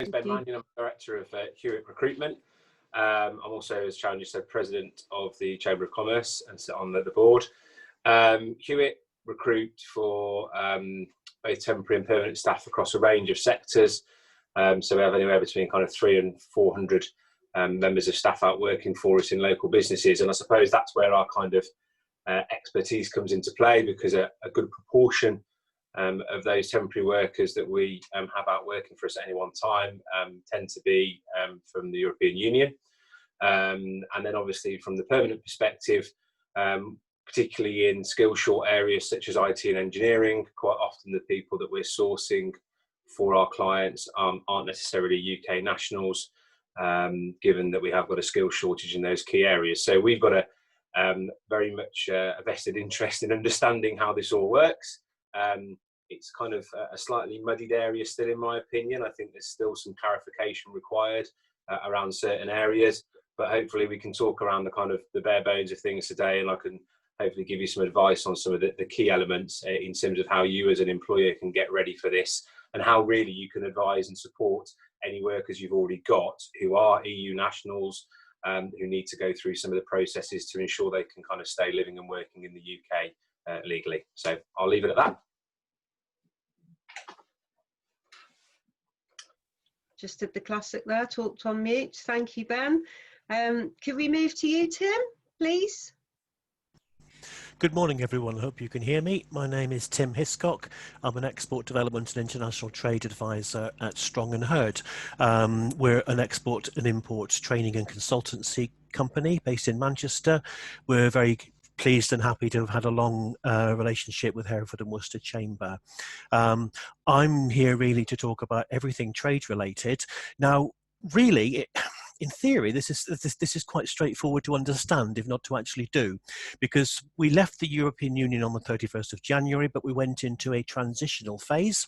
It's Ben Mannion. I'm Director of Hewett Recruitment. I'm also, as Sharon just said, President of the Chamber of Commerce and sit on the board. Hewett recruit for both temporary and permanent staff across a range of sectors. So we have anywhere between kind of 300 and 400 members of staff out working for us in local businesses. And I suppose that's where our kind of expertise comes into play, because a good proportion of those temporary workers that we have out working for us at any one time tend to be from the European Union. And then obviously from the permanent perspective, particularly in skill short areas such as IT and engineering, quite often the people that we're sourcing for our clients aren't necessarily UK nationals, given that we have got a skill shortage in those key areas. So we've got a very much a vested interest in understanding how this all works. It's kind of a slightly muddied area still, in my opinion. I think there's still some clarification required around certain areas, but hopefully we can talk around the kind of the bare bones of things today, and I can hopefully give you some advice on some of the key elements in terms of how you as an employer can get ready for this, and how really you can advise and support any workers you've already got who are EU nationals, who need to go through some of the processes to ensure they can kind of stay living and working in the UK legally. So I'll leave it at that. Just did the classic there, talked on mute. Thank you, Ben. Could we move to you, Tim, please? Good morning, everyone. I hope you can hear me. My name is Tim Hiscock. I'm an export development and international trade advisor at Strong & Heard. We're an export and import training and consultancy company based in Manchester. We're very pleased and happy to have had a long relationship with Hereford and Worcester Chamber. I'm here really to talk about everything trade related. Now, really, in theory, this is quite straightforward to understand, if not to actually do, because we left the European Union on the 31st of January, but we went into a transitional phase.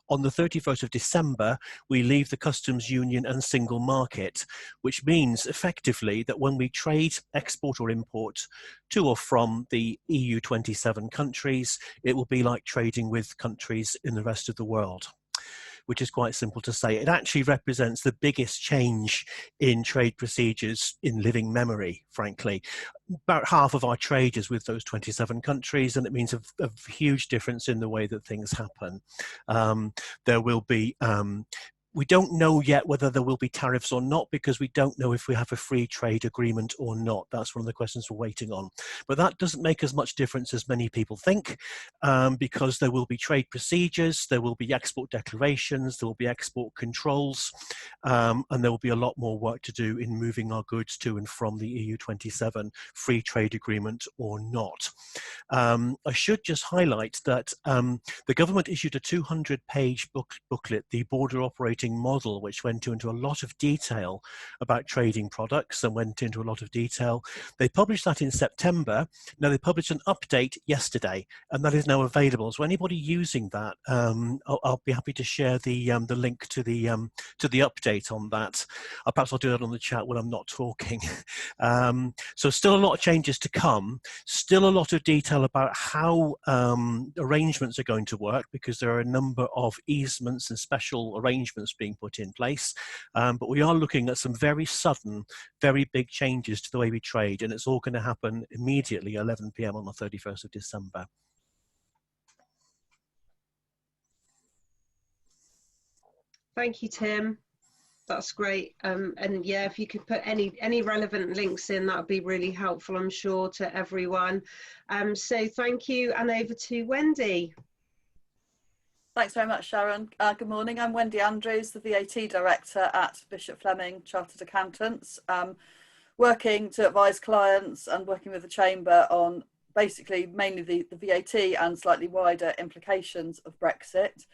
On the 31st of December, we leave the customs union and single market, which means effectively that when we trade, export or import to or from the EU 27 countries, it will be like trading with countries in the rest of the world, which is quite simple to say. It actually represents the biggest change in trade procedures in living memory, frankly. About half of our trade is with those 27 countries, and it means a huge difference in the way that things happen. There will be we don't know yet whether there will be tariffs or not, because we don't know if we have a free trade agreement or not. That's one of the questions we're waiting on. But that doesn't make as much difference as many people think, because there will be trade procedures, there will be export declarations, there will be export controls, and there will be a lot more work to do in moving our goods to and from the EU 27, free trade agreement or not. I should just highlight that the government issued a 200-page booklet, the Border Operating Model, which went into a lot of detail about trading products and went into a lot of detail. They published that in September. Now they published an update yesterday, and that is now available. So anybody using that, I'll be happy to share the link to the update on that. Perhaps I'll do that on the chat when I'm not talking. So still a lot of changes to come. Still a lot of detail about how arrangements are going to work, because there are a number of easements and special arrangements being put in place, but we are looking at some very sudden, very big changes to the way we trade, and it's all going to happen immediately 11 p.m. on the 31st of December. Thank you, Tim. That's great. And yeah, if you could put any relevant links in, that would be really helpful, I'm sure, to everyone. So thank you, and over to Wendy. Thanks very much, Sharon. Good morning. I'm Wendy Andrews, the VAT Director at Bishop Fleming Chartered Accountants, working to advise clients and working with the Chamber on basically mainly the VAT and slightly wider implications of Brexit.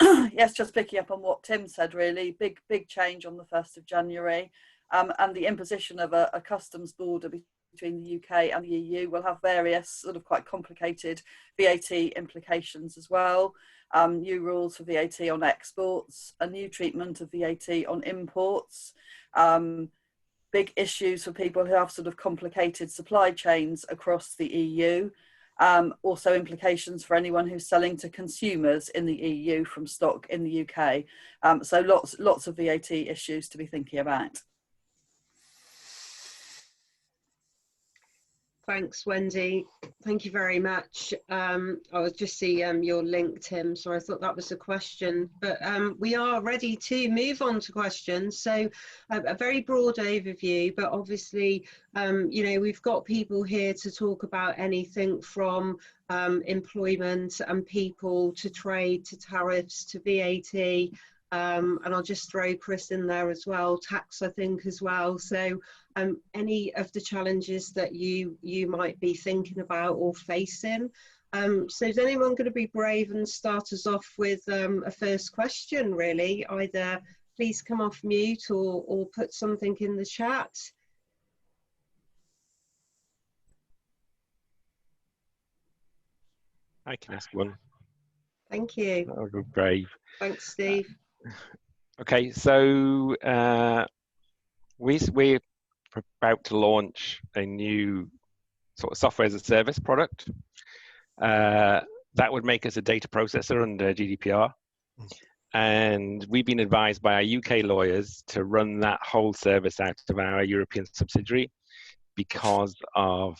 Yes, just picking up on what Tim said, really, big change on the 1st of January, and the imposition of a customs border between the UK and the EU will have various sort of quite complicated VAT implications as well. New rules for VAT on exports, a new treatment of VAT on imports, big issues for people who have sort of complicated supply chains across the EU, Also implications for anyone who's selling to consumers in the EU from stock in the UK. So lots of VAT issues to be thinking about. Thanks, Wendy. Thank you very much. I was just see your link, Tim, so I thought that was a question, but we are ready to move on to questions. So a very broad overview, but obviously, you know, we've got people here to talk about anything from employment and people to trade to tariffs to VAT. And I'll just throw Chris in there as well, tax, I think, as well. So any of the challenges that you might be thinking about or facing. So is anyone going to be brave and start us off with a first question, really? Either please come off mute or put something in the chat. I can ask one. Thank you. I'll go brave. Thanks, Steve. Okay, so we're about to launch a new sort of software as a service product. That would make us a data processor under GDPR. And we've been advised by our UK lawyers to run that whole service out of our European subsidiary because of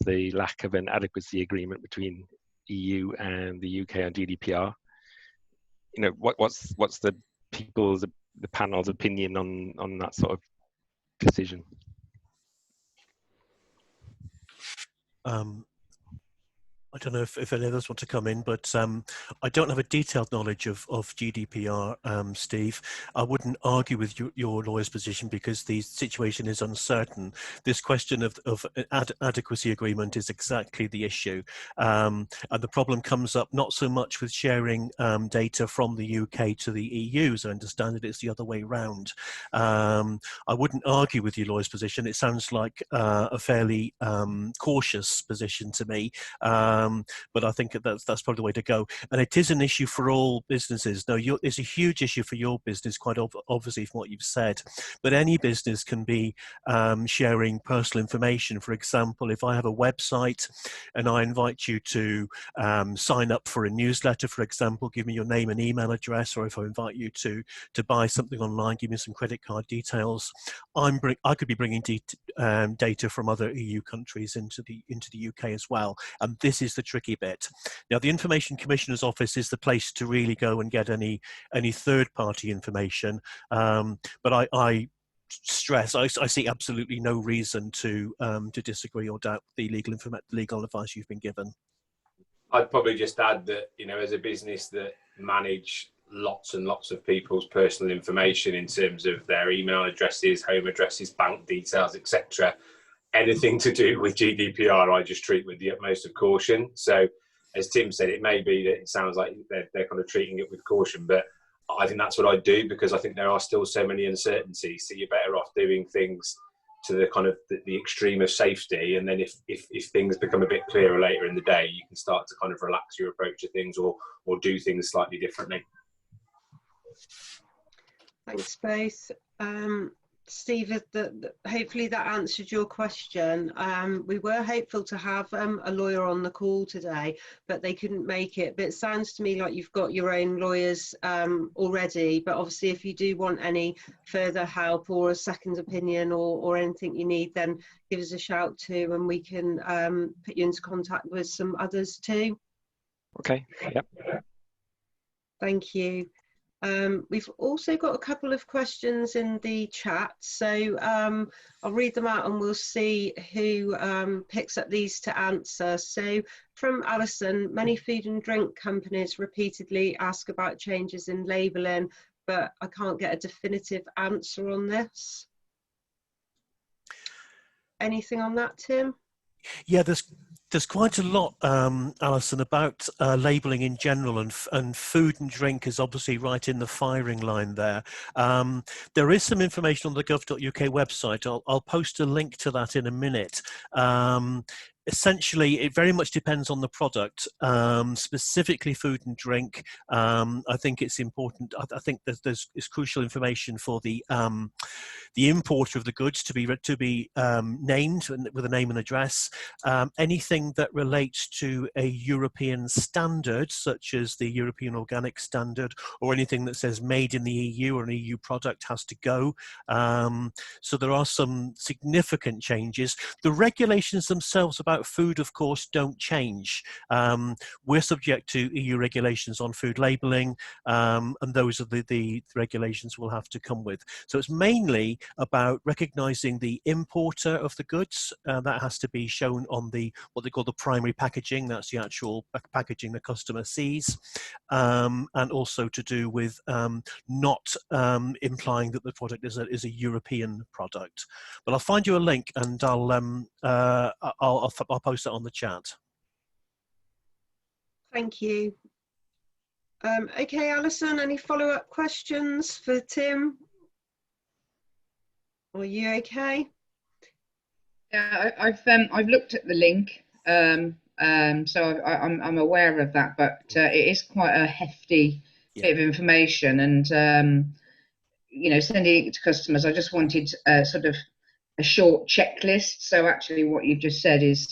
the lack of an adequacy agreement between EU and the UK on GDPR. You know, what's the panel's opinion on that sort of decision? I don't know if any others want to come in, but I don't have a detailed knowledge of GDPR, Steve. I wouldn't argue with your lawyer's position because the situation is uncertain. This question of adequacy agreement is exactly the issue. And the problem comes up not so much with sharing data from the UK to the EU, as I understand it, it's the other way round. I wouldn't argue with your lawyer's position. It sounds like a fairly cautious position to me. But I think that's probably the way to go. And it is an issue for all businesses. No, it's a huge issue for your business, quite obviously from what you've said. But any business can be sharing personal information. For example, if I have a website and I invite you to sign up for a newsletter, for example, give me your name and email address, or if I invite you to buy something online, give me some credit card details. I could be bringing data from other EU countries into the UK as well. And this is the tricky bit. Now, the Information Commissioner's Office is the place to really go and get any third-party information. But I stress, I see absolutely no reason to disagree or doubt the legal advice you've been given. I'd probably just add that, you know, as a business that manage lots and lots of people's personal information in terms of their email addresses, home addresses, bank details, etc., anything to do with GDPR, I just treat with the utmost of caution. So, as Tim said, it may be that it sounds like they're kind of treating it with caution, but I think that's what I do because I think there are still so many uncertainties. So you're better off doing things to the kind of the extreme of safety, and then if things become a bit clearer later in the day, you can start to kind of relax your approach to things or do things slightly differently. Thanks both. Steve, hopefully that answered your question. We were hopeful to have a lawyer on the call today, but they couldn't make it. But it sounds to me like you've got your own lawyers already. But obviously, if you do want any further help or a second opinion or anything you need, then give us a shout too, and we can put you into contact with some others too. Okay, yep. Thank you. We've also got a couple of questions in the chat, so I'll read them out and we'll see who picks up these to answer. So from Alison, many food and drink companies repeatedly ask about changes in labelling, but I can't get a definitive answer on this. Anything on that, Tim? Yeah, there's quite a lot, Alison, about labelling in general, and food and drink is obviously right in the firing line there. There is some information on the gov.uk website. I'll post a link to that in a minute. essentially, it very much depends on the product, specifically food and drink. I think it's important. I think that it's crucial information for the importer of the goods to be named with a name and address. Anything that relates to a European standard, such as the European Organic Standard, or anything that says made in the EU or an EU product, has to go. So there are some significant changes. The regulations themselves about food, of course, don't change. We're subject to EU regulations on food labelling, and those are the regulations we'll have to come with. So it's mainly about recognising the importer of the goods. That has to be shown on what they call the primary packaging. That's the actual packaging the customer sees, and also to do with not implying that the product is a European product. But I'll find you a link, and I'll post it on the chat. Thank you. Okay, Alison, any follow-up questions for Tim? Are you okay? Yeah, I've looked at the link, so I'm aware of that, but it is quite a hefty bit of information, and you know, sending it to customers. I just wanted sort of a short checklist. So actually, what you've just said is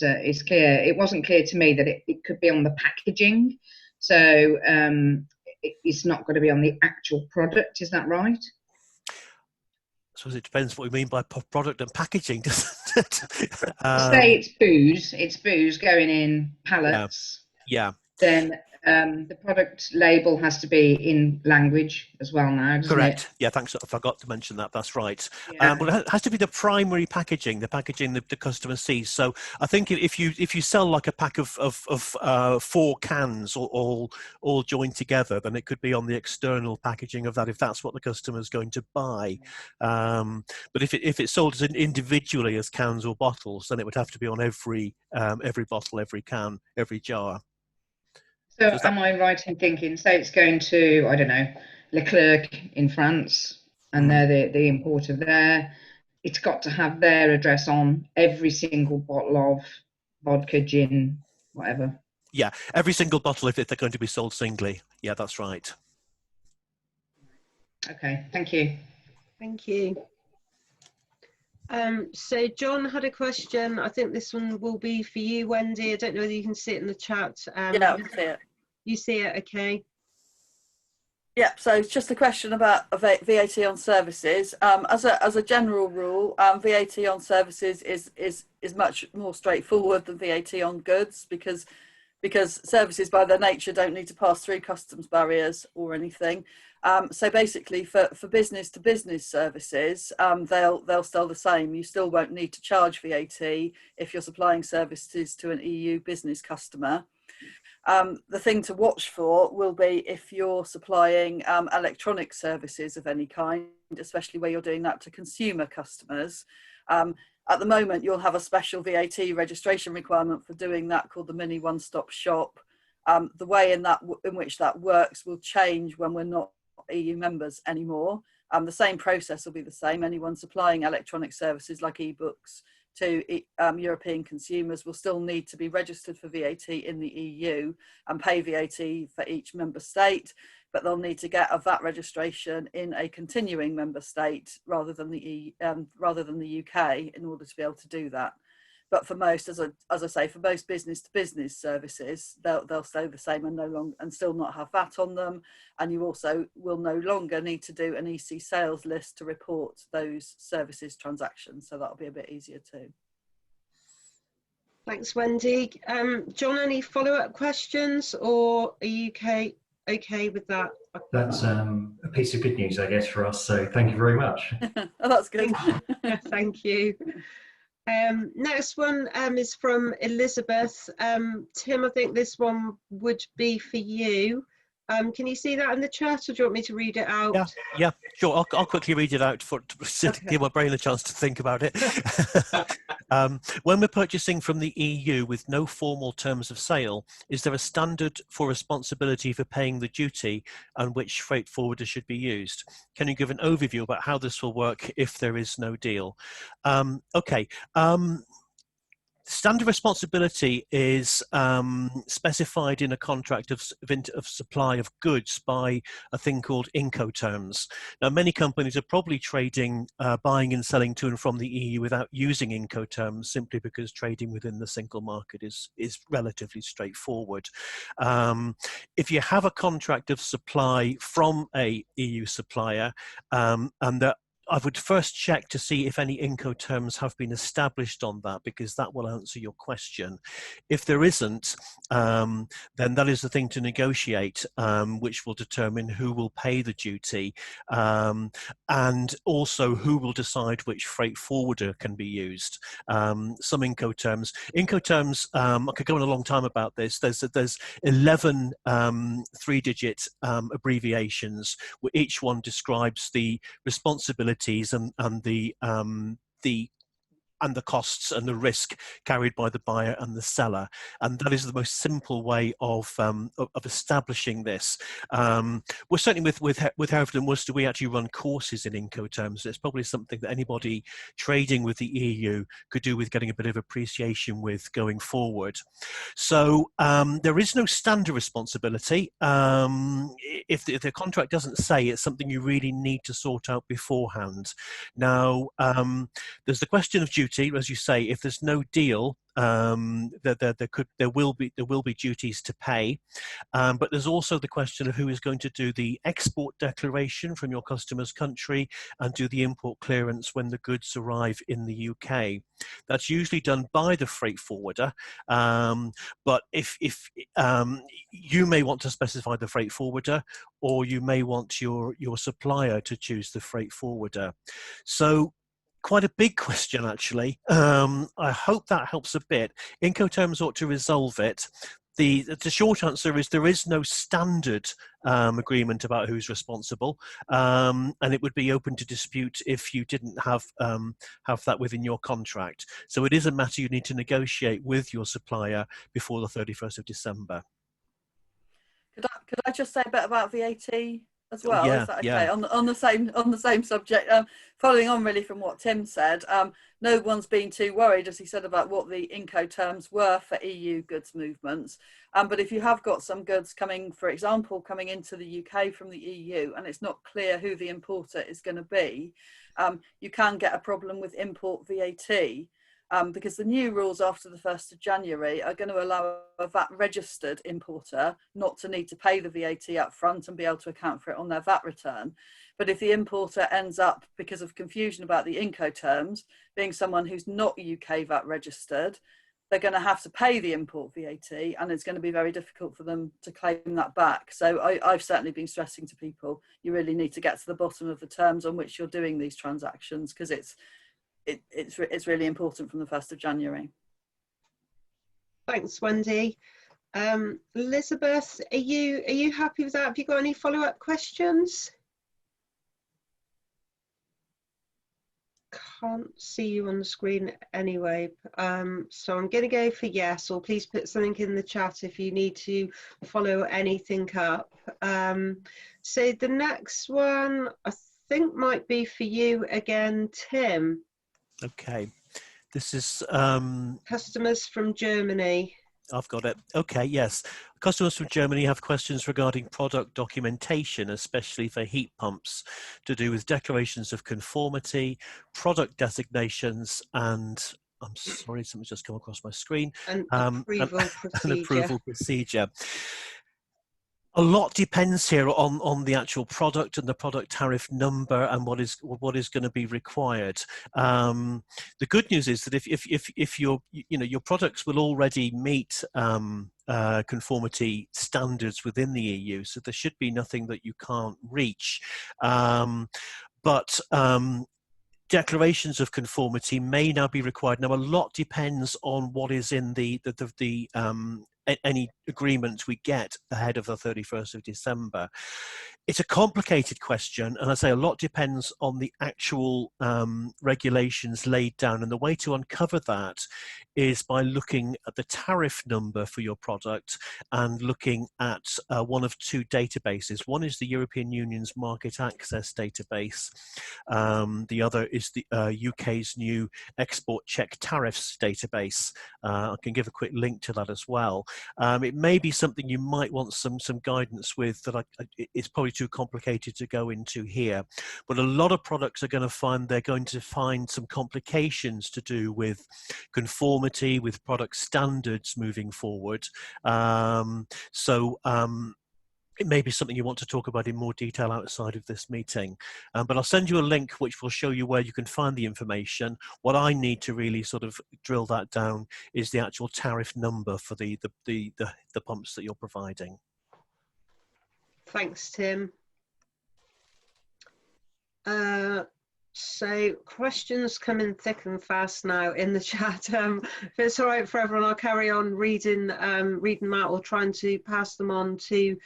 clear. It wasn't clear to me that it could be on the packaging, so it's not going to be on the actual product. Is that right? So it depends what we mean by product and packaging, doesn't it? Say it's booze going in pallets. Yeah. Then the product label has to be in language as well now, doesn't Correct. it? Yeah, thanks. I forgot to mention that. That's right. Yeah. But it has to be the primary packaging, the packaging the customer sees. So I think if you sell like a pack of 4 cans all joined together, then it could be on the external packaging of that, if that's what the customer is going to buy. But if it's sold as individually as cans or bottles, then it would have to be on every bottle, every can, every jar. So am I right in thinking, say it's going to, I don't know, Leclerc in France, and they're the importer there, it's got to have their address on every single bottle of vodka, gin, whatever? Yeah, every single bottle if they're going to be sold singly. Yeah, that's right. Okay, thank you. Thank you. So John had a question. I think this one will be for you, Wendy. I don't know whether you can see it in the chat. Yeah, I can see it. You see it, okay. Yeah, so it's just a question about VAT on services. As a general rule, VAT on services is much more straightforward than VAT on goods, because services by their nature don't need to pass through customs barriers or anything. So basically, for business to business services, they'll still the same. You still won't need to charge VAT if you're supplying services to an EU business customer. The thing to watch for will be if you're supplying electronic services of any kind, especially where you're doing that to consumer customers. At the moment, you'll have a special VAT registration requirement for doing that called the mini one-stop shop. The way in which that works will change when we're not EU members anymore. The same process will be the same. Anyone supplying electronic services like e-books to European consumers will still need to be registered for VAT in the EU and pay VAT for each member state, but they'll need to get a VAT registration in a continuing member state rather than the UK in order to be able to do that. But for most, as I say, for most business to business services, they'll stay the same and still not have VAT on them. And you also will no longer need to do an EC sales list to report those services transactions. So that'll be a bit easier too. Thanks, Wendy. John, any follow-up questions, or are you okay with that? That's a piece of good news, I guess, for us. So thank you very much. Oh, that's good. Thank you. Next one is from Elizabeth. Tim, I think this one would be for you. Can you see that in the chat, or do you want me to read it out? Yeah, sure. I'll quickly read it out to give my brain a chance to think about it. When we're purchasing from the EU with no formal terms of sale, is there a standard for responsibility for paying the duty and which freight forwarder should be used? Can you give an overview about how this will work if there is no deal? Okay. Standard responsibility is specified in a contract of supply of goods by a thing called Incoterms. Now, many companies are probably trading, buying and selling to and from the EU without using Incoterms, simply because trading within the single market is relatively straightforward. If you have a contract of supply from a EU supplier, and that I would first check to see if any Incoterms have been established on that, because that will answer your question. If there isn't, then that is the thing to negotiate, which will determine who will pay the duty, and also who will decide which freight forwarder can be used. Some Incoterms, I could go on a long time about this. There's 11 three-digit abbreviations, where each one describes the responsibilities and the costs and the risk carried by the buyer and the seller, and that is the most simple way of establishing this. We're certainly with Hereford and Worcester, we actually run courses in Incoterms. It's probably something that anybody trading with the EU could do with getting a bit of appreciation with going forward. So there is no standard responsibility. If the contract doesn't say, it's something you really need to sort out beforehand. Now, there's the question of duty. As you say, if there's no deal, there will be duties to pay, but there's also the question of who is going to do the export declaration from your customer's country and do the import clearance when the goods arrive in the UK. That's usually done by the freight forwarder, but if you may want to specify the freight forwarder, or you may want your supplier to choose the freight forwarder. So quite a big question, actually. I hope that helps a bit. Incoterms ought to resolve it. The short answer is there is no standard agreement about who's responsible, and it would be open to dispute if you didn't have that within your contract. So it is a matter you need to negotiate with your supplier before the 31st of December. Could I just say a bit about VAT as well? Yeah, is that okay? yeah. On the same subject, following on really from what Tim said, no one's been too worried, as he said, about what the Incoterms were for EU goods movements. But if you have got some goods coming, for example, coming into the UK from the EU, and it's not clear who the importer is going to be, you can get a problem with import VAT. Because the new rules after the 1st of January are going to allow a VAT registered importer not to need to pay the VAT up front and be able to account for it on their VAT return. But if the importer ends up, because of confusion about the Incoterms, being someone who's not UK VAT registered, they're going to have to pay the import VAT, and it's going to be very difficult for them to claim that back. So I've certainly been stressing to people, you really need to get to the bottom of the terms on which you're doing these transactions, because it's really important from the 1st of January. Thanks, Wendy. Elizabeth, are you happy with that? Have you got any follow-up questions? Can't see you on the screen anyway, so I'm going to go for yes, or please put something in the chat if you need to follow anything up. So the next one I think might be for you again, Tim. Okay, this is customers from Germany. I've got it. Okay, yes. Customers from Germany have questions regarding product documentation, especially for heat pumps, to do with declarations of conformity, product designations, and I'm sorry, something's just come across my screen. An approval procedure. An approval procedure. A lot depends here on the actual product and the product tariff number and what is going to be required. The good news is that if your products will already meet conformity standards within the EU, so there should be nothing that you can't reach. But declarations of conformity may now be required. Now, a lot depends on what is in any agreement we get ahead of the 31st of December. It's a complicated question, and I say a lot depends on the actual regulations laid down, and the way to uncover that is by looking at the tariff number for your product and looking at one of two databases. One is the European Union's Market Access database. The other is the UK's new Export Check Tariffs database. I can give a quick link to that as well. It may be something you might want some guidance with that it's probably too complicated to go into here. But a lot of products are going to find they're going to find some complications to do with conformity, with product standards moving forward. It may be something you want to talk about in more detail outside of this meeting. But I'll send you a link which will show you where you can find the information. What I need to really sort of drill that down is the actual tariff number for the pumps that you're providing. Thanks, Tim. So questions coming thick and fast now in the chat. If it's all right for everyone, I'll carry on reading them out or trying to pass them on to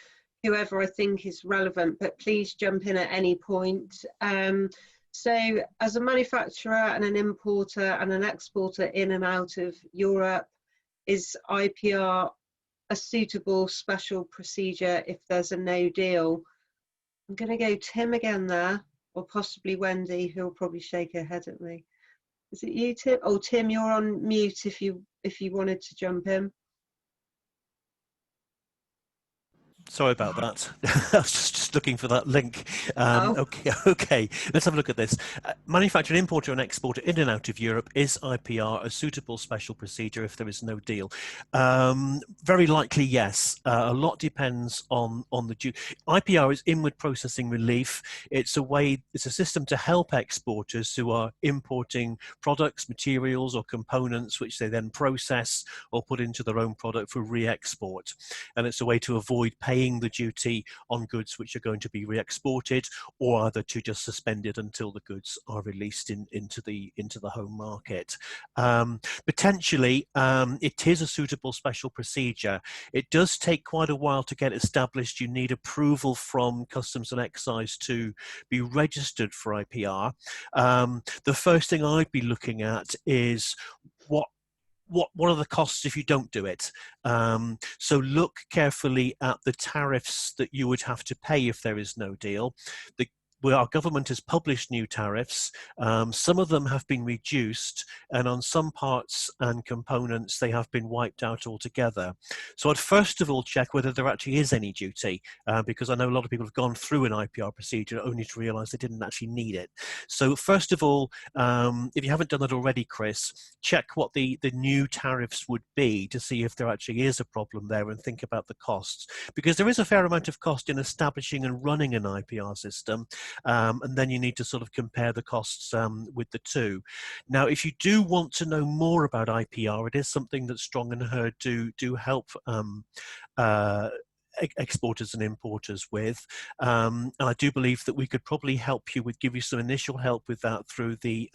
whoever I think is relevant, but please jump in at any point. So as a manufacturer and an importer and an exporter in and out of Europe, is IPR a suitable special procedure if there's a no deal? I'm going to go Tim again there, or possibly Wendy, who'll probably shake her head at me. Is it you, Tim? Oh, Tim, you're on mute if you wanted to jump in. Sorry about that. I was just looking for that link. Okay, let's have a look at this. Manufacturer, importer and exporter in and out of Europe, is IPR a suitable special procedure if there is no deal? Very likely yes. A lot depends on the duty. IPR is inward processing relief. It's a system to help exporters who are importing products, materials or components which they then process or put into their own product for re-export. And it's a way to avoid paying the duty on goods which are going to be re-exported, or either to just suspend it until the goods are released into the home market. Potentially, it is a suitable special procedure. It does take quite a while to get established. You need approval from Customs and Excise to be registered for IPR. The first thing I'd be looking at is what are the costs if you don't do it? So look carefully at the tariffs that you would have to pay if there is no deal. Our government has published new tariffs. Some of them have been reduced, and on some parts and components they have been wiped out altogether. So I'd first of all check whether there actually is any duty, because I know a lot of people have gone through an IPR procedure only to realise they didn't actually need it. So first of all, if you haven't done that already, Chris, check what the new tariffs would be to see if there actually is a problem there, and think about the costs, because there is a fair amount of cost in establishing and running an IPR system. And then you need to sort of compare the costs with the two. Now, if you do want to know more about IPR, it is something that Strong and Herd do help exporters and importers with. And I do believe that we could probably help you give you some initial help with that through the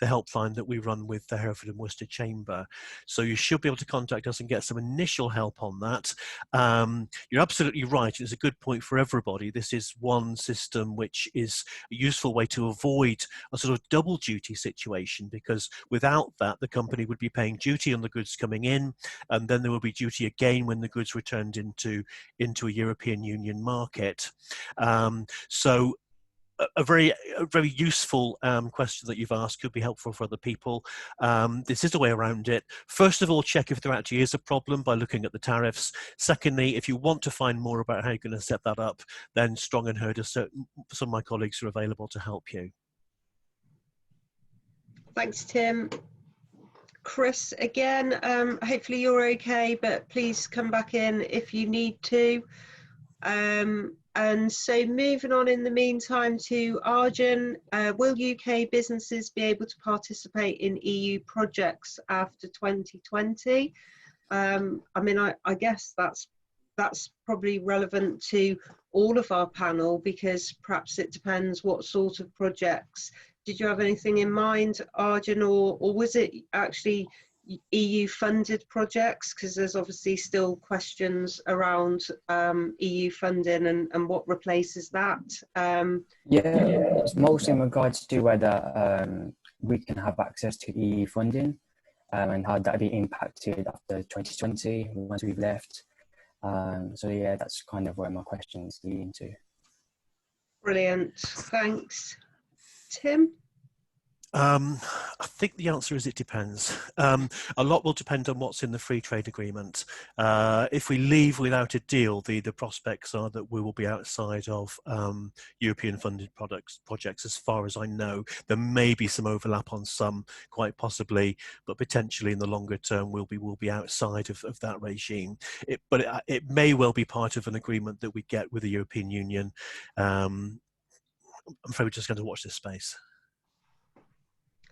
helpline that we run with the Hereford and Worcester Chamber. So you should be able to contact us and get some initial help on that. You're absolutely right. It's a good point for everybody. This is one system which is a useful way to avoid a sort of double duty situation, because without that, the company would be paying duty on the goods coming in, and then there will be duty again when the goods returned into a European Union market. So a very useful question that you've asked could be helpful for other people. This is a way around it. First of all, check if there actually is a problem by looking at the tariffs. Secondly, if you want to find more about how you're going to set that up, then Strong and Herd, some of my colleagues are available to help you. Thanks, Tim. Chris, again, hopefully you're okay, but please come back in if you need to. And so moving on in the meantime to Arjun, will UK businesses be able to participate in EU projects after 2020? I mean, I guess that's probably relevant to all of our panel, because perhaps it depends what sort of projects. Did you have anything in mind, Arjun, or was it actually EU funded projects? Because there's obviously still questions around EU funding and what replaces that. Yeah, it's mostly in regards to whether we can have access to EU funding. and how that be impacted after 2020 once we've left. So yeah, that's kind of where my questions lead into. Brilliant, thanks. Tim? I think the answer is it depends. A lot will depend on what's in the free trade agreement. If we leave without a deal, the prospects are that we will be outside of European funded projects as far as I know. There may be some overlap on some, quite possibly, but potentially in the longer term we'll be outside of that regime. It may well be part of an agreement that we get with the European Union. I'm afraid we're just going to watch this space.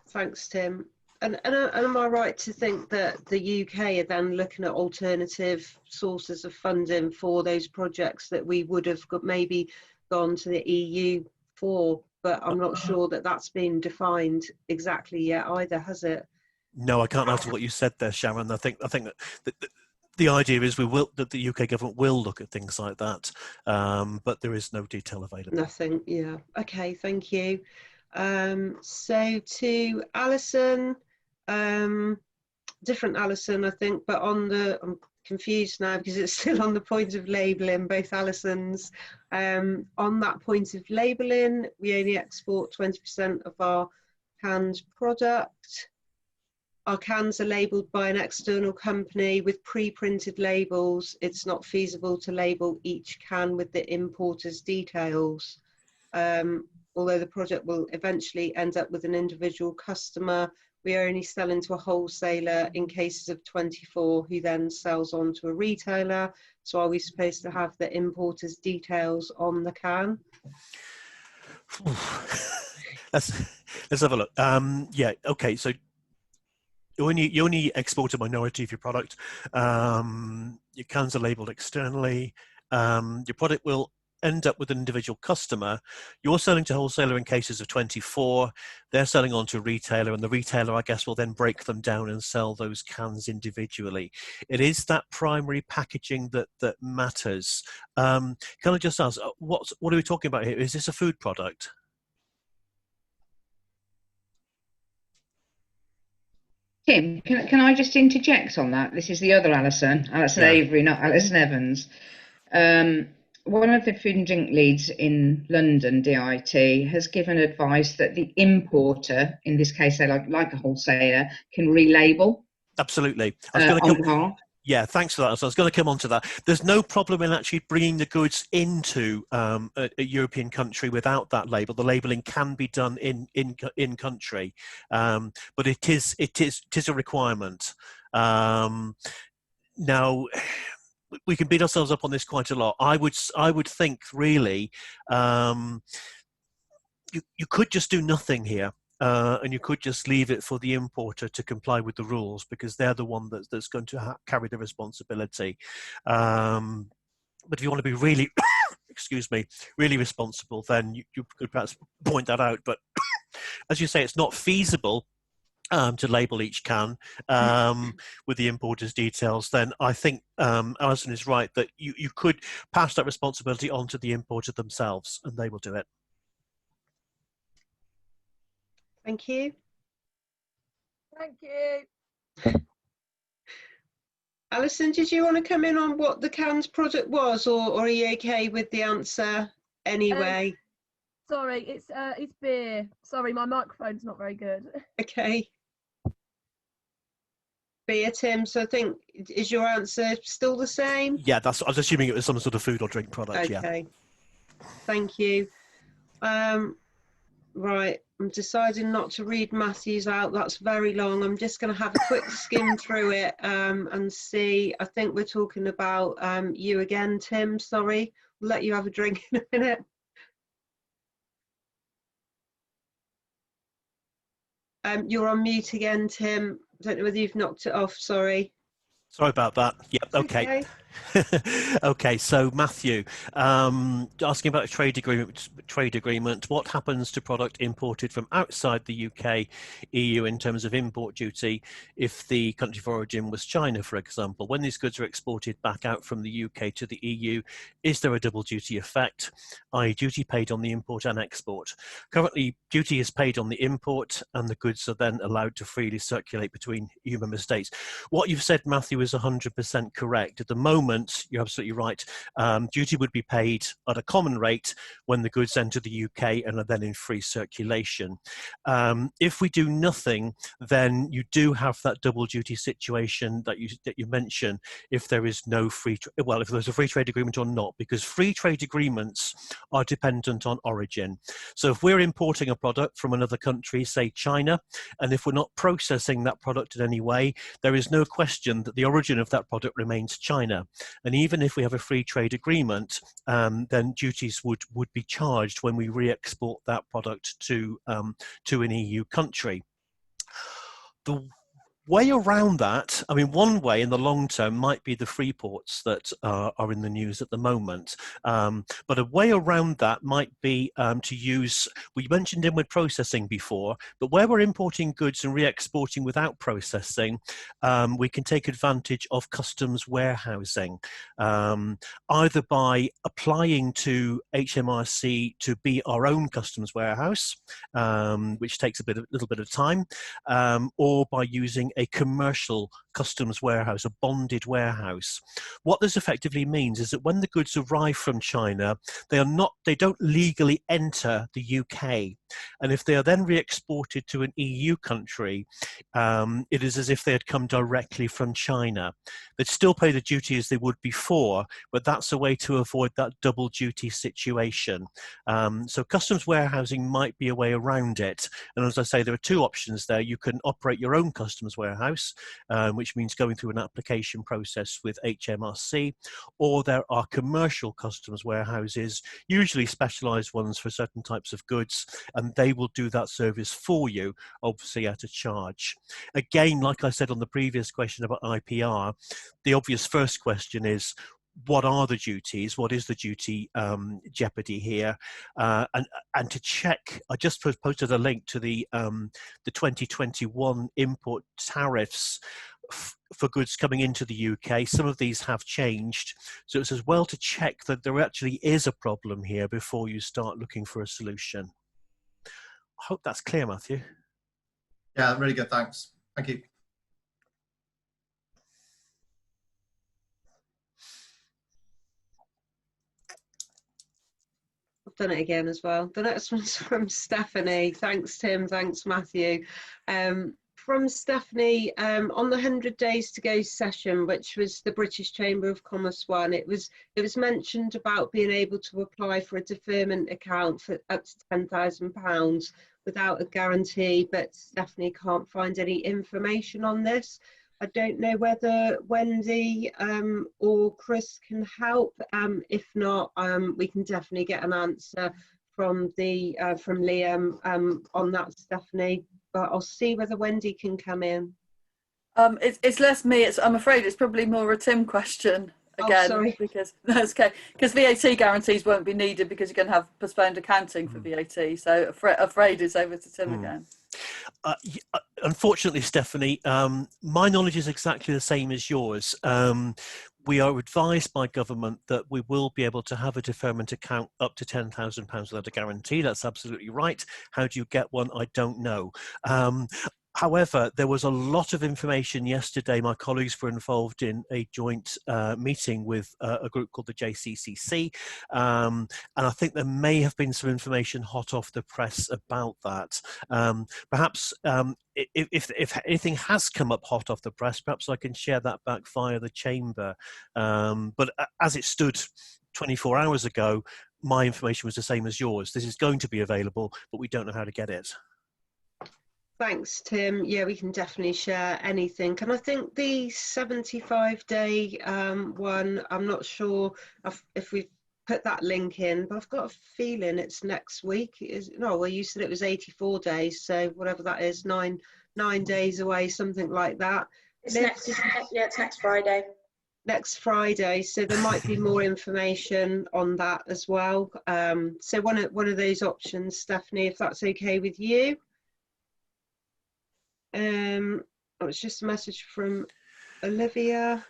Thanks, Tim. And am I right to think that the UK are then looking at alternative sources of funding for those projects that we would have maybe gone to the EU for, but I'm not sure that that's been defined exactly yet either, has it? No, I can't answer what you said there, Sharon. I think that the idea is that the UK government will look at things like that, but there is no detail available. Nothing, yeah. Okay, thank you. So to Alison, different Alison, I think, but I'm confused now because it's still on the point of labelling, both Alisons. On that point of labelling, we only export 20% of our canned product. Our cans are labelled by an external company with pre-printed labels. It's not feasible to label each can with the importer's details. Although the project will eventually end up with an individual customer, we are only selling to a wholesaler in cases of 24 who then sells on to a retailer. So are we supposed to have the importer's details on the can? Let's have a look. Yeah, okay, so you only export a minority of your product. Your cans are labelled externally. Your product will end up with an individual customer. You're selling to wholesaler in cases of 24. They're selling on to a retailer, and the retailer, I guess, will then break them down and sell those cans individually. It is that primary packaging that matters. Can I just ask, what are we talking about here? Is this a food product? Tim, can I just interject on that? This is the other Alison Avery, not Alison Evans. One of the food and drink leads in London, DIT, has given advice that the importer, in this case, say like a wholesaler, can relabel. Absolutely. Yeah, thanks for that. So I was going to come on to that. There's no problem in actually bringing the goods into a European country without that label. The labelling can be done in country, but it is a requirement. Now, we can beat ourselves up on this quite a lot. I would think really you could just do nothing here. And you could just leave it for the importer to comply with the rules because they're the one that's going to carry the responsibility. But if you want to be really, excuse me, really responsible, then you could perhaps point that out. But as you say, it's not feasible to label each can with the importer's details. Then I think Alison is right that you could pass that responsibility on to the importer themselves, and they will do it. Thank you. Thank you. Alison, did you want to come in on what the cans product was, or are you okay with the answer anyway? Sorry, it's beer. Sorry, my microphone's not very good. Okay. Beer, Tim. So I think, is your answer still the same? Yeah, I was assuming it was some sort of food or drink product. Okay. Yeah. Thank you. Right, I'm deciding not to read Matthew's out. That's very long. I'm just going to have a quick skim through it and see. I think we're talking about you again, Tim. Sorry, we'll let you have a drink in a minute. You're on mute again, Tim. I don't know whether you've knocked it off. Sorry. Sorry about that. Yep. Okay. Okay, so Matthew, asking about a trade agreement, what happens to product imported from outside the UK, EU in terms of import duty if the country of origin was China, for example? When these goods are exported back out from the UK to the EU, is there a double duty effect, i.e. duty paid on the import and export? Currently, duty is paid on the import and the goods are then allowed to freely circulate between EU member states. What you've said, Matthew, is 100% correct. At the moment, you're absolutely right. Duty would be paid at a common rate when the goods enter the UK and are then in free circulation. If we do nothing, then you do have that double duty situation that you mentioned. If there is no if there's a free trade agreement or not, because free trade agreements are dependent on origin. So if we're importing a product from another country, say China, and if we're not processing that product in any way, there is no question that the origin of that product remains China. And even if we have a free trade agreement, then duties would be charged when we re-export that product to an EU country. The way around that, I mean, one way in the long term might be the free ports that are in the news at the moment. But a way around that might be to use, we mentioned inward processing before, but where we're importing goods and re-exporting without processing, we can take advantage of customs warehousing, either by applying to Hmrc to be our own customs warehouse, which takes a little bit of time, or by using a commercial customs warehouse, a bonded warehouse. What this effectively means is that when the goods arrive from China, they don't legally enter the UK. And if they are then re-exported to an EU country, it is as if they had come directly from China. They'd still pay the duty as they would before, but that's a way to avoid that double duty situation. So customs warehousing might be a way around it. And as I say, there are two options there. You can operate your own customs warehouse, which means going through an application process with Hmrc, or there are commercial customs warehouses, usually specialized ones for certain types of goods, and they will do that service for you, obviously at a charge. Again, like I said on the previous question about IPR, the obvious first question is, what are the duties? What is the duty jeopardy here? And to check, I just posted a link to the 2021 import tariffs for goods coming into the UK. Some of these have changed, so it's as well to check that there actually is a problem here before you start looking for a solution. I hope that's clear, Matthew. Yeah, really good, thanks. Thank you. I've done it again as well. The next one's from Stephanie. Thanks, Tim. Thanks, Matthew. From Stephanie, on the 100 Days to Go session, which was the British Chamber of Commerce one, it was mentioned about being able to apply for a deferment account for up to £10,000 without a guarantee, but Stephanie can't find any information on this. I don't know whether Wendy or Chris can help. If not, we can definitely get an answer from Liam on that, Stephanie. But I'll see whether Wendy can come in. It's less me. I'm afraid it's probably more a Tim question again. Oh, sorry. Because that's okay. Because VAT guarantees won't be needed because you're going to have postponed accounting for VAT. So afraid it's over to Tim again. Unfortunately, Stephanie, my knowledge is exactly the same as yours. We are advised by government that we will be able to have a deferment account up to £10,000 without a guarantee. That's absolutely right. How do you get one? I don't know. However, there was a lot of information yesterday. My colleagues were involved in a joint meeting with a group called the JCCC, and I think there may have been some information hot off the press about that. Perhaps if anything has come up hot off the press, perhaps I can share that back via the chamber. But as it stood 24 hours ago, my information was the same as yours. This is going to be available, but we don't know how to get it. Thanks, Tim. Yeah, we can definitely share anything. And I think the 75-day one, I'm not sure if we've put that link in, but I've got a feeling it's next week. Well, you said it was 84 days, so whatever that is, nine days away, something like that. It's next Friday. next Friday, so there might be more information on that as well. So one of those options, Stephanie, if that's okay with you. Oh, it's just a message from Olivia.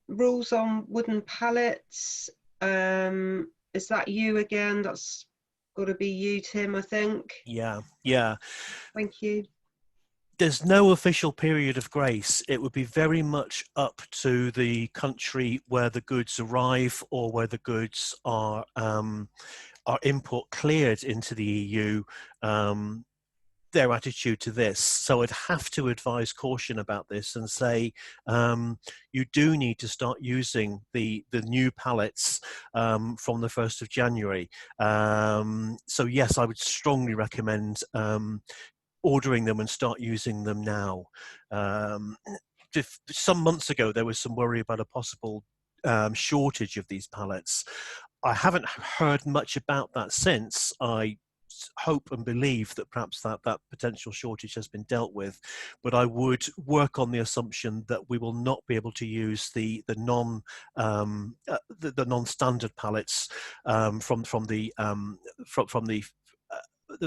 Rules on wooden pallets. Is that you again? That's got to be you, Tim, I think. Yeah. Thank you. There's no official period of grace. It would be very much up to the country where the goods arrive or where the goods are import cleared into the EU, their attitude to this. So I'd have to advise caution about this and say you do need to start using the new pallets from the 1st of January. So yes, I would strongly recommend ordering them and start using them now. Some months ago, there was some worry about a possible shortage of these pallets. I haven't heard much about that since. I hope and believe that perhaps that potential shortage has been dealt with, but I would work on the assumption that we will not be able to use the non-standard pallets from the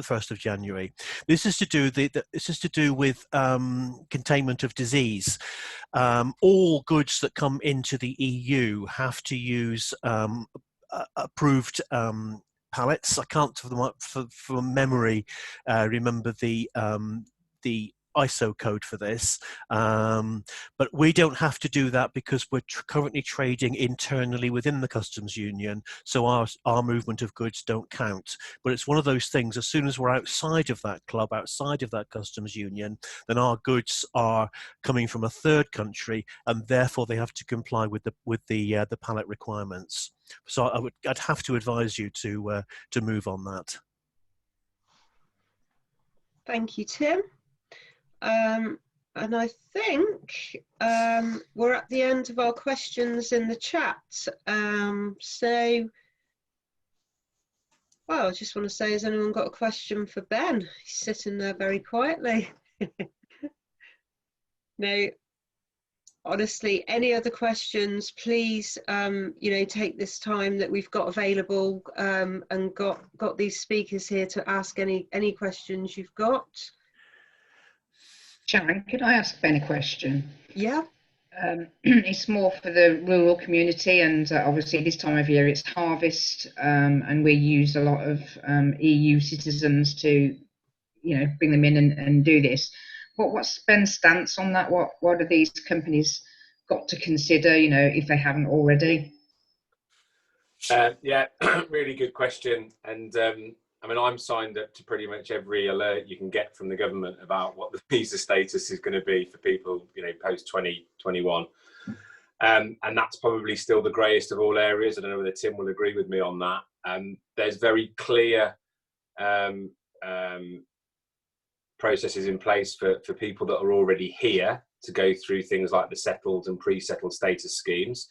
1st of January. This is to do with containment of disease. All goods that come into the EU have to use approved pallets. I can't from memory remember the ISO code for this, but we don't have to do that because we're currently trading internally within the customs union, so our movement of goods don't count. But it's one of those things, as soon as we're outside of that club, outside of that customs union, then our goods are coming from a third country, and therefore they have to comply with the pallet requirements. So I'd have to advise you to move on that. Thank you, Tim. And I think we're at the end of our questions in the chat. So, well, I just want to say, has anyone got a question for Ben? He's sitting there very quietly. No, honestly, any other questions, please, take this time that we've got available and got these speakers here to ask any questions you've got. Sharon, could I ask Ben a question? Yeah. It's more for the rural community, and obviously this time of year it's harvest, and we use a lot of EU citizens to, bring them in and do this. What's Ben's stance on that? What are these companies got to consider, if they haven't already? Yeah, really good question. And I'm signed up to pretty much every alert you can get from the government about what the visa status is going to be for people, post 2021. And that's probably still the greyest of all areas. I don't know whether Tim will agree with me on that. There's very clear processes in place for people that are already here to go through things like the settled and pre-settled status schemes.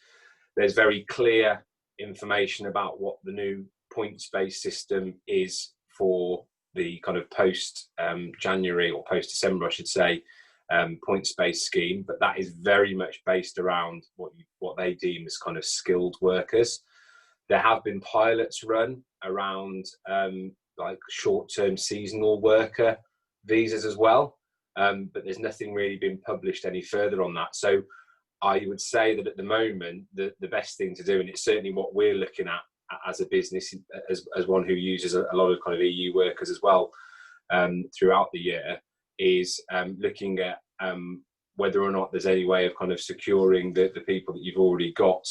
There's very clear information about what the new points-based system is for the kind of post-January or post-December, I should say, points-based scheme, but that is very much based around what they deem as kind of skilled workers. There have been pilots run around like short-term seasonal worker visas as well, but there's nothing really been published any further on that. So I would say that at the moment, the best thing to do, and it's certainly what we're looking at as a business, as one who uses a lot of kind of EU workers as well throughout the year, is looking at whether or not there's any way of kind of securing the people that you've already got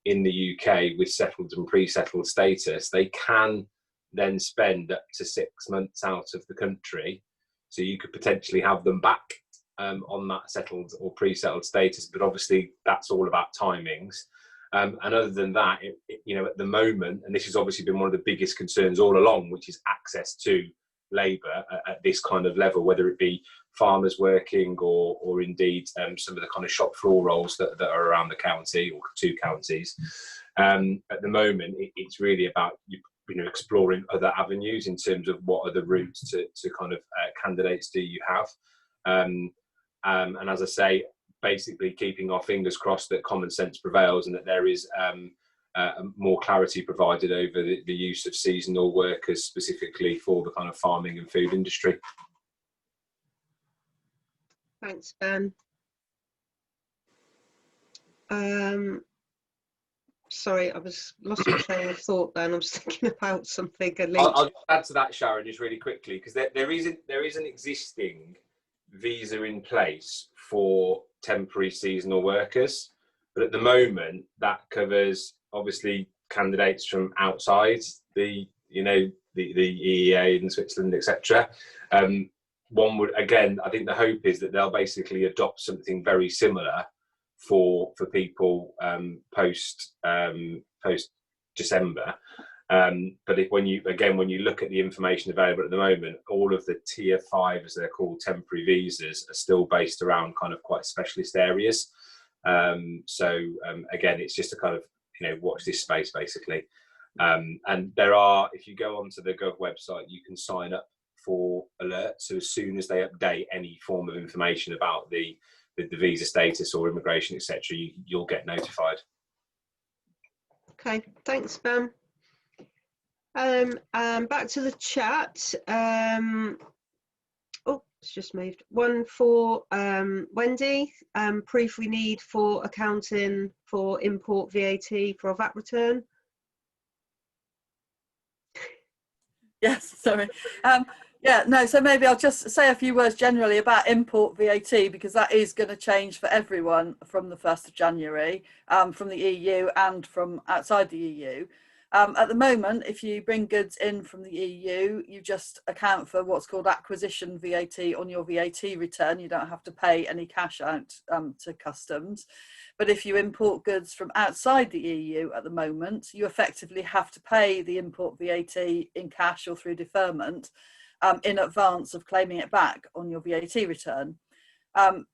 in the UK with settled and pre-settled status. They can then spend up to 6 months out of the country, so you could potentially have them back on that settled or pre-settled status, but obviously that's all about timings. And other than that, at the moment, and this has obviously been one of the biggest concerns all along, which is access to labour at this kind of level, whether it be farmers working or indeed some of the kind of shop floor roles that are around the county or two counties. At the moment, it's really about exploring other avenues in terms of what are the routes to kind of candidates do you have. And as I say, basically keeping our fingers crossed that common sense prevails and that there is more clarity provided over the use of seasonal workers specifically for the kind of farming and food industry. Thanks, Ben. Sorry, I was lost my train of thought then. I was thinking about something. I'll add to that, Sharon, just really quickly, because there is an existing visa in place for temporary seasonal workers, but at the moment that covers obviously candidates from outside the EEA in Switzerland, etc. One would, again, I think the hope is that they'll basically adopt something very similar for people post December. But when you look at the information available at the moment, all of the tier 5, as they're called, temporary visas are still based around kind of quite specialist areas. Again, it's just a kind of, watch this space basically. And there are, if you go onto the Gov website, you can sign up for alerts. So as soon as they update any form of information about the visa status or immigration, etc., you'll get notified. Okay, thanks, Ben. Back to the chat. Oh, it's just moved. One for Wendy. Proof we need for accounting for import VAT for a VAT return. Yes, sorry. Yeah, no, so maybe I'll just say a few words generally about import VAT, because that is going to change for everyone from the 1st of January, from the EU and from outside the EU. At the moment, if you bring goods in from the EU, you just account for what's called acquisition VAT on your VAT return. You don't have to pay any cash out to customs. But if you import goods from outside the EU at the moment, you effectively have to pay the import VAT in cash or through deferment in advance of claiming it back on your VAT return.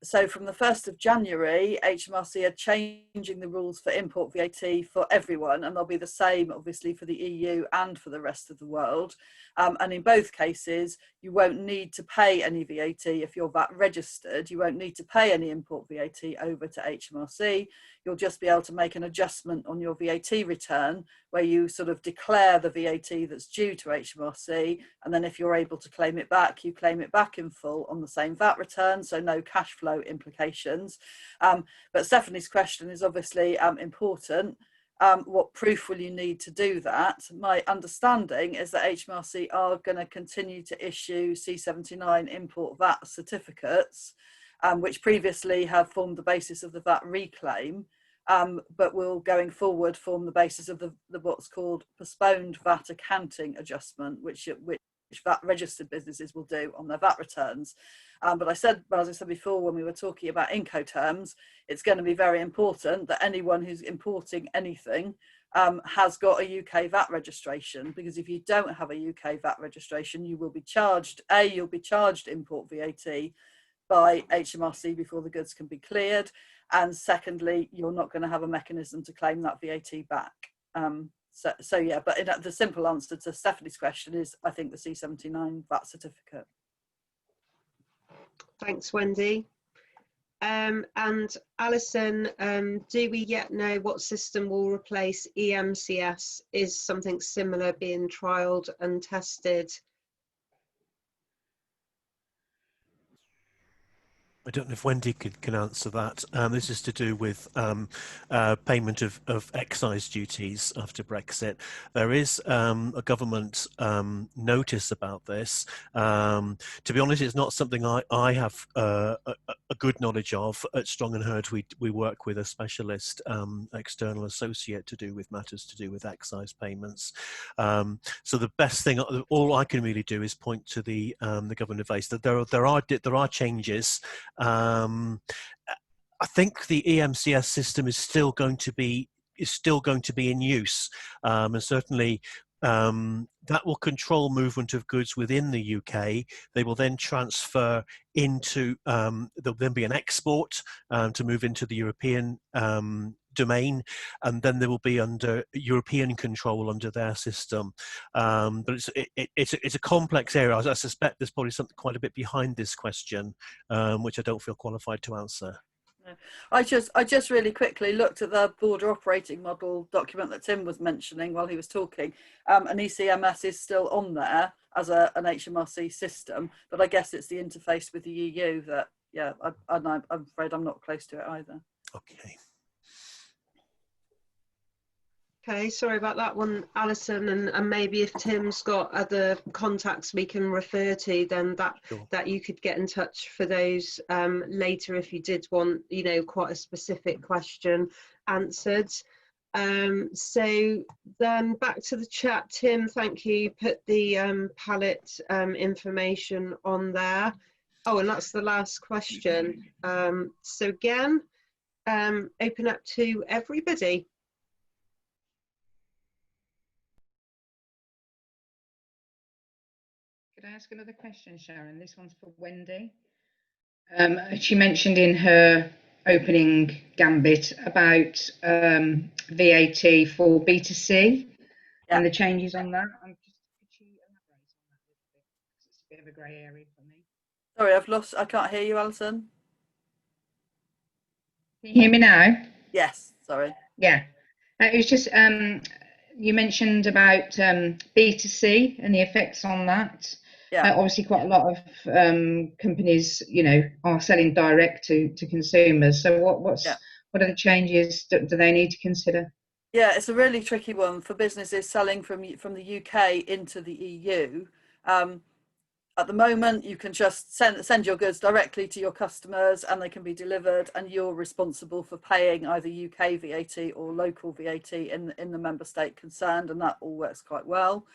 So from the 1st of January, Hmrc are changing the rules for import VAT for everyone, and they'll be the same obviously for the EU and for the rest of the world. And in both cases, you won't need to pay any VAT if you're VAT registered. You won't need to pay any import VAT over to Hmrc. You'll just be able to make an adjustment on your VAT return where you sort of declare the VAT that's due to Hmrc, and then if you're able to claim it back, you claim it back in full on the same VAT return, so no cash flow implications. But Stephanie's question is obviously important. What proof will you need to do that? My understanding is that Hmrc are going to continue to issue C79 import VAT certificates, which previously have formed the basis of the VAT reclaim, but will going forward form the basis of the what's called postponed VAT accounting adjustment, which VAT registered businesses will do on their VAT returns. But as I said before, when we were talking about Incoterms, it's going to be very important that anyone who's importing anything has got a UK VAT registration, because if you don't have a UK VAT registration, you will be charged, you'll be charged import VAT by Hmrc before the goods can be cleared, and secondly, you're not going to have a mechanism to claim that VAT back. So yeah, but the simple answer to Stephanie's question is, I think, the C79 VAT certificate. Thanks, Wendy. And Alison, do we yet know what system will replace EMCS? Is something similar being trialled and tested? I don't know if Wendy can answer that. This is to do with payment of excise duties after Brexit. There is a government notice about this. To be honest, it's not something I have a good knowledge of. At Strong and Herd, we work with a specialist external associate to do with matters to do with excise payments. So the best thing, all I can really do is point to the government advice that there are changes. I think the EMCS system is still going to be in use, and certainly that will control movement of goods within the UK. They will then transfer into there'll then be an export to move into the European domain, and then they will be under European control under their system. But it's a complex area. I suspect there's probably something quite a bit behind this question, which I don't feel qualified to answer. I just really quickly looked at the border operating model document that Tim was mentioning while he was talking, and ECMS is still on there as an Hmrc system, but I guess it's the interface with the EU that, yeah, I'm afraid I'm not close to it either. Okay. Okay, sorry about that one, Alison, and maybe if Tim's got other contacts we can refer to, then that you could get in touch for those later if you did want, you know, quite a specific question answered. So then back to the chat. Tim, thank you. Put the pallet information on there. Oh, and that's the last question. So again, open up to everybody. Could I ask another question, Sharon? This one's for Wendy. She mentioned in her opening gambit about VAT for B2C and the changes on that. Could she elaborate on that a little bit? It's a bit of a grey area for me. Sorry, I can't hear you, Alison. Can you hear me now? Yes, sorry. Yeah, it was just you mentioned about B2C and the effects on that. Yeah. Obviously, quite a lot of companies, you know, are selling direct to consumers. So what are the changes do they need to consider? Yeah, it's a really tricky one for businesses selling from the UK into the EU. At the moment, you can just send your goods directly to your customers and they can be delivered, and you're responsible for paying either UK VAT or local VAT in the member state concerned, and that all works quite well.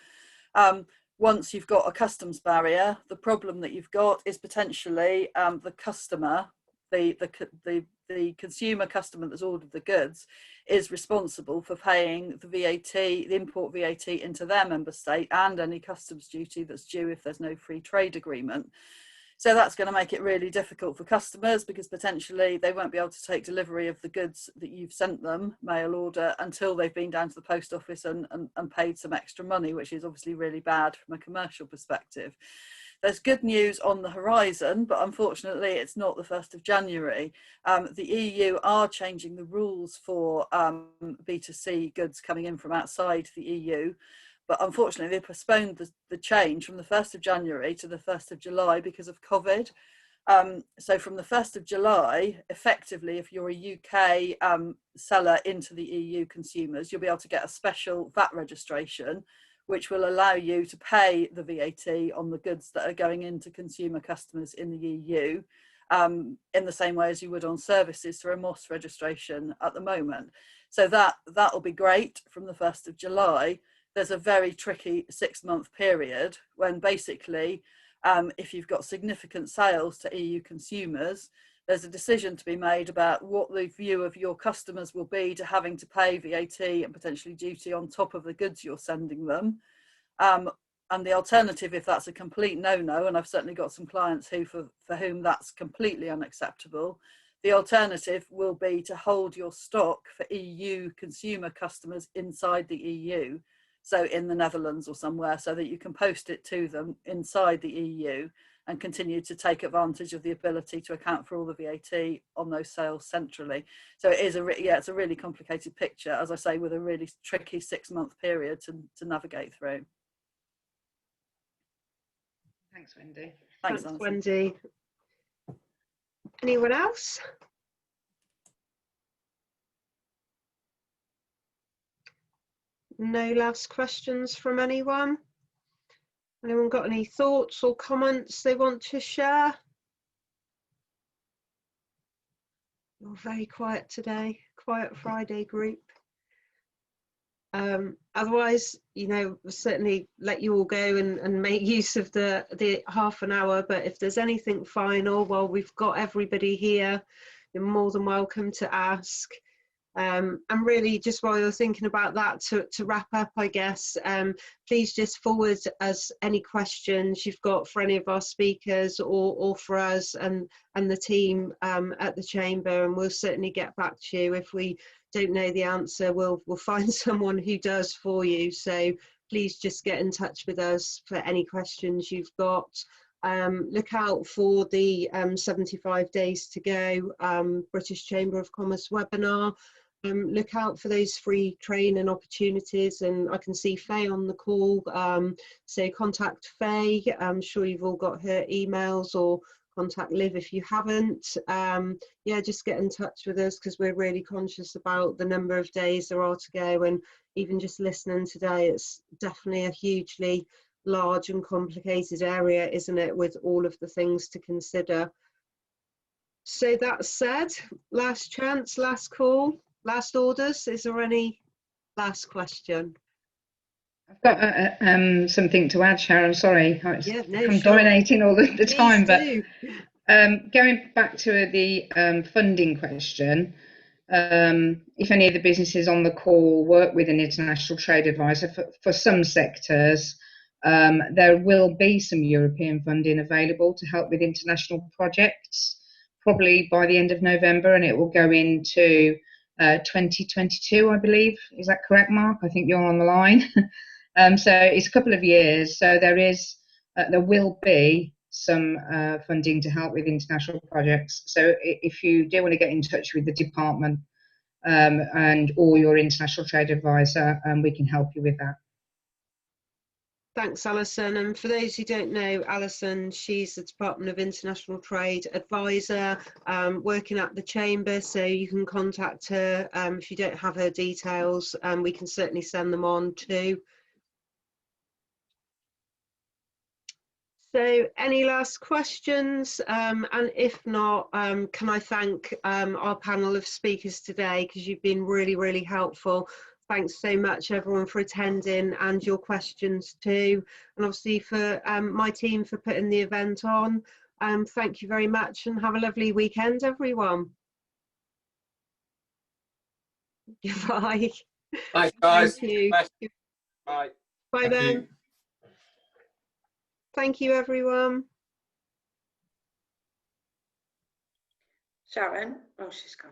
Once you've got a customs barrier, the problem that you've got is potentially the customer, the consumer customer that's ordered the goods is responsible for paying the VAT, the import VAT into their member state, and any customs duty that's due if there's no free trade agreement. So that's going to make it really difficult for customers, because potentially they won't be able to take delivery of the goods that you've sent them, mail order, until they've been down to the post office and paid some extra money, which is obviously really bad from a commercial perspective. There's good news on the horizon, but unfortunately it's not the 1st of January. The EU are changing the rules for B2C goods coming in from outside the EU. But unfortunately, they postponed the change from the 1st of January to the 1st of July because of COVID. So from the 1st of July, effectively, if you're a UK seller into the EU consumers, you'll be able to get a special VAT registration, which will allow you to pay the VAT on the goods that are going into consumer customers in the EU, in the same way as you would on services through a MOS registration at the moment. So that'll be great from the 1st of July. There's a very tricky 6-month period when basically, if you've got significant sales to EU consumers, there's a decision to be made about what the view of your customers will be to having to pay VAT and potentially duty on top of the goods you're sending them. And the alternative, if that's a complete no-no, and I've certainly got some clients for whom that's completely unacceptable, the alternative will be to hold your stock for EU consumer customers inside the EU. So in the Netherlands or somewhere, so that you can post it to them inside the EU and continue to take advantage of the ability to account for all the VAT on those sales centrally. So it is it's a really complicated picture, as I say, with a really tricky 6-month period to navigate through. Thanks, Wendy. Thanks, Wendy. Anyone else? No last questions from anyone? Anyone got any thoughts or comments they want to share? You're very quiet today, quiet Friday group. Otherwise, you know, certainly let you all go and make use of the half an hour, but if there's anything final, well, we've got everybody here, you're more than welcome to ask. And really, just while you're thinking about that, to wrap up, I guess, please just forward us any questions you've got for any of our speakers or for us and the team at the Chamber, and we'll certainly get back to you. If we don't know the answer, we'll find someone who does for you. So please just get in touch with us for any questions you've got. Look out for the 75 days to go British Chamber of Commerce webinar. Look out for those free training opportunities, and I can see Faye on the call, so contact Faye. I'm sure you've all got her emails, or contact Liv if you haven't. Yeah, just get in touch with us, because we're really conscious about the number of days there are to go, and even just listening today, it's definitely a hugely large and complicated area, isn't it, with all of the things to consider. So that said, last chance, last call, last orders. Is there any last question? I've got something to add, Sharon. Sorry, Yeah, no, I'm sure. dominating all the time, do. But going back to the funding question, if any of the businesses on the call work with an international trade advisor, for some sectors, there will be some European funding available to help with international projects, probably by the end of November, and it will go into 2022, I believe. Is that correct, Mark? I think you're on the line. So it's a couple of years. So there will be some funding to help with international projects. So if you do want to get in touch with the department and or your international trade advisor, we can help you with that. Thanks, Alison. And for those who don't know Alison, she's the Department of International Trade advisor working at the Chamber, so you can contact her if you don't have her details, we can certainly send them on too. So any last questions? And if not, can I thank our panel of speakers today, because you've been really, really helpful. Thanks so much, everyone, for attending and your questions too. And obviously for my team for putting the event on. Thank you very much, and have a lovely weekend, everyone. Bye. Thanks, guys. Thank you. Bye. Bye then. Thank you, everyone. Sharon, oh, she's gone.